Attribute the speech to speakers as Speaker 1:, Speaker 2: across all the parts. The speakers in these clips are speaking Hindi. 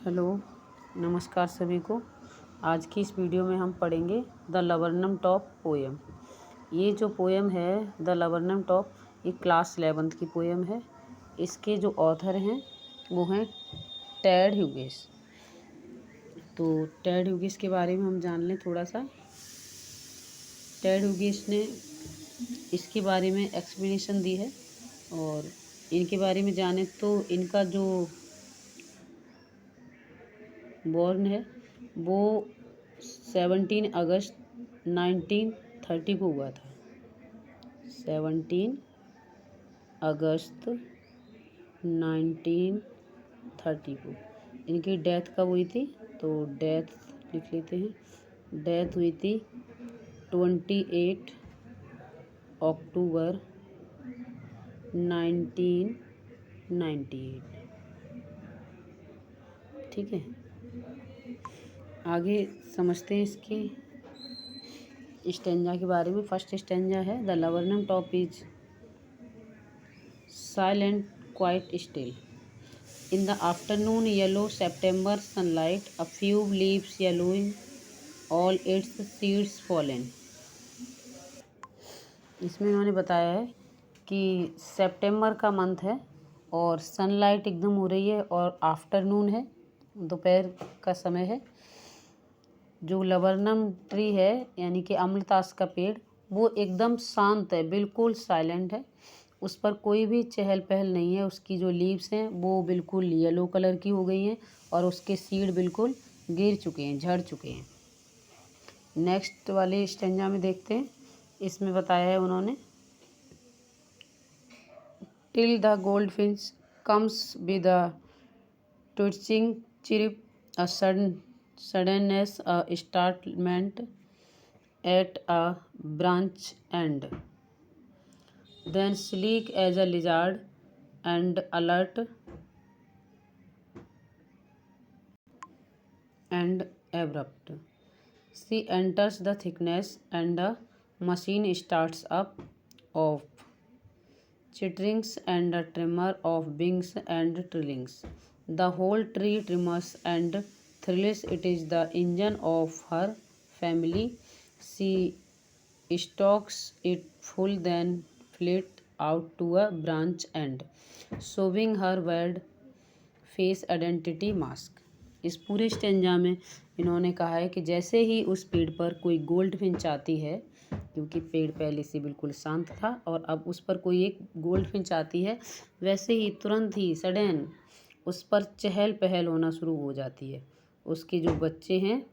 Speaker 1: हेलो, नमस्कार सभी को। आज की इस वीडियो में हम पढ़ेंगे द लवर्नम टॉप पोएम। ये जो पोएम है द लवर्नम टॉप, ये क्लास 11th की पोएम है। इसके जो ऑथर हैं वो हैं टेड ह्यूगिस। तो टेड ह्यूगिस के बारे में हम जान लें थोड़ा सा। टेड ह्यूगिस ने इसके बारे में एक्सप्लेनेशन दी है और इनके बारे में जाने तो इनका जो बॉर्न है वो 17 अगस्त 1930 को हुआ था। 17 अगस्त 1930 को इनकी डेथ कब हुई थी, तो डेथ लिख लेते हैं। डेथ हुई थी 28 अक्टूबर 1998। ठीक है, आगे समझते हैं इसके स्टेंजा के बारे में। फर्स्ट स्टेंजा है the laburnum top is silent quite still in the afternoon yellow September sunlight a few leaves yellowing all its seeds fallen. इसमें इन्होंने बताया है कि सितंबर का मंथ है और सनलाइट एकदम हो रही है और आफ्टरनून है, दोपहर का समय है। जो लवर्नम ट्री है यानी कि अमलतास का पेड़, वो एकदम शांत है, बिल्कुल साइलेंट है। उस पर कोई भी चहल पहल नहीं है। उसकी जो लीव्स हैं वो बिल्कुल येलो कलर की हो गई हैं और उसके सीड बिल्कुल गिर चुके हैं, झड़ चुके हैं। नेक्स्ट वाले स्टेंजा में देखते हैं। इसमें बताया है उन्होंने till the goldfinch comes with a twitching chirp a suddenness, a startlement at a branch end, then sleek as a lizard and alert and abrupt. She enters the thickness and a machine starts up of chitterings and a tremor of wings and trillings. The whole tree tremors and thrills. It is the engine of her family. She stalks it full, then flit out to a branch end, showing her weird face identity mask. इस पूरे स्टेंजा में इन्होंने कहा है कि जैसे ही उस पेड़ पर कोई गोल्ड फिंच आती है, क्योंकि पेड़ पहले से बिल्कुल शांत था और अब उस पर कोई एक गोल्ड फिंच आती है, वैसे ही तुरंत ही सडन उस पर चहल पहल होना शुरू हो जाती है। उसके जो बच्चे हैं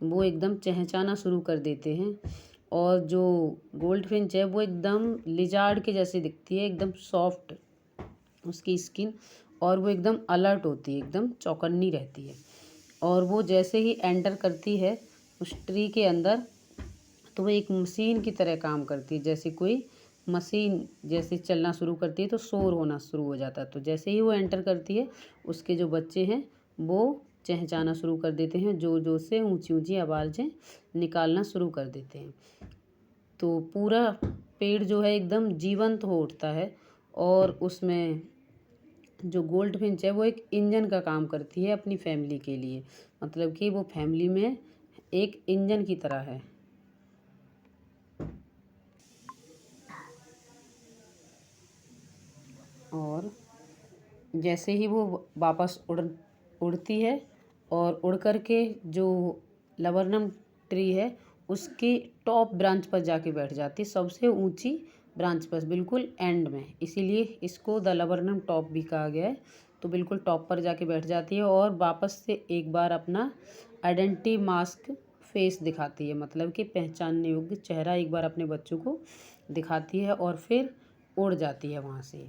Speaker 1: वो एकदम चहचहाना शुरू कर देते हैं और जो गोल्ड फिंच है वो एकदम लिजार्ड के जैसे दिखती है, एकदम सॉफ्ट उसकी स्किन, और वो एकदम अलर्ट होती है, एकदम चौकन्नी रहती है। और वो जैसे ही एंटर करती है उस ट्री के अंदर, तो वो एक मशीन की तरह काम करती है। जैसे कोई मशीन जैसे चलना शुरू करती है तो शोर होना शुरू हो जाता है। तो जैसे ही वो एंटर करती है उसके जो बच्चे हैं वो चहचहाना शुरू कर देते हैं, जोर जोर से ऊंची ऊंची आवाज़ें निकालना शुरू कर देते हैं। तो पूरा पेड़ जो है एकदम जीवंत हो उठता है और उसमें जो गोल्ड फिंच है वो एक इंजन का काम करती है अपनी फैमिली के लिए। मतलब कि वो फैमिली में एक इंजन की तरह है। और जैसे ही वो वापस उड़ती है और उड़ कर के जो लवर्नम ट्री है उसकी टॉप ब्रांच पर जाके बैठ जाती है, सबसे ऊंची ब्रांच पर, बिल्कुल एंड में। इसीलिए इसको द लवर्नम टॉप भी कहा गया है। तो बिल्कुल टॉप पर जाके बैठ जाती है और वापस से एक बार अपना आइडेंटिटी मास्क फेस दिखाती है, मतलब कि पहचानने योग्य चेहरा एक बार अपने बच्चों को दिखाती है और फिर उड़ जाती है वहाँ से।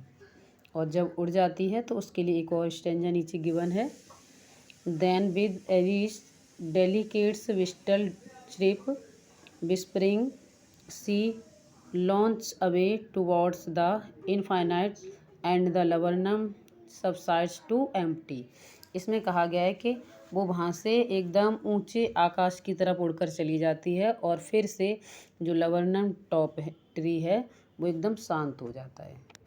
Speaker 1: और जब उड़ जाती है तो उसके लिए एक और स्टेंजा नीचे गिवन है। Then with eerie delicates whistle trip whispering she launch away towards the infinite and the laburnum subsides to empty. इसमें कहा गया है कि वो वहाँ से एकदम ऊंचे आकाश की तरफ उड़कर चली जाती है और फिर से जो लवर्नम टॉप ट्री है वो एकदम शांत हो जाता है।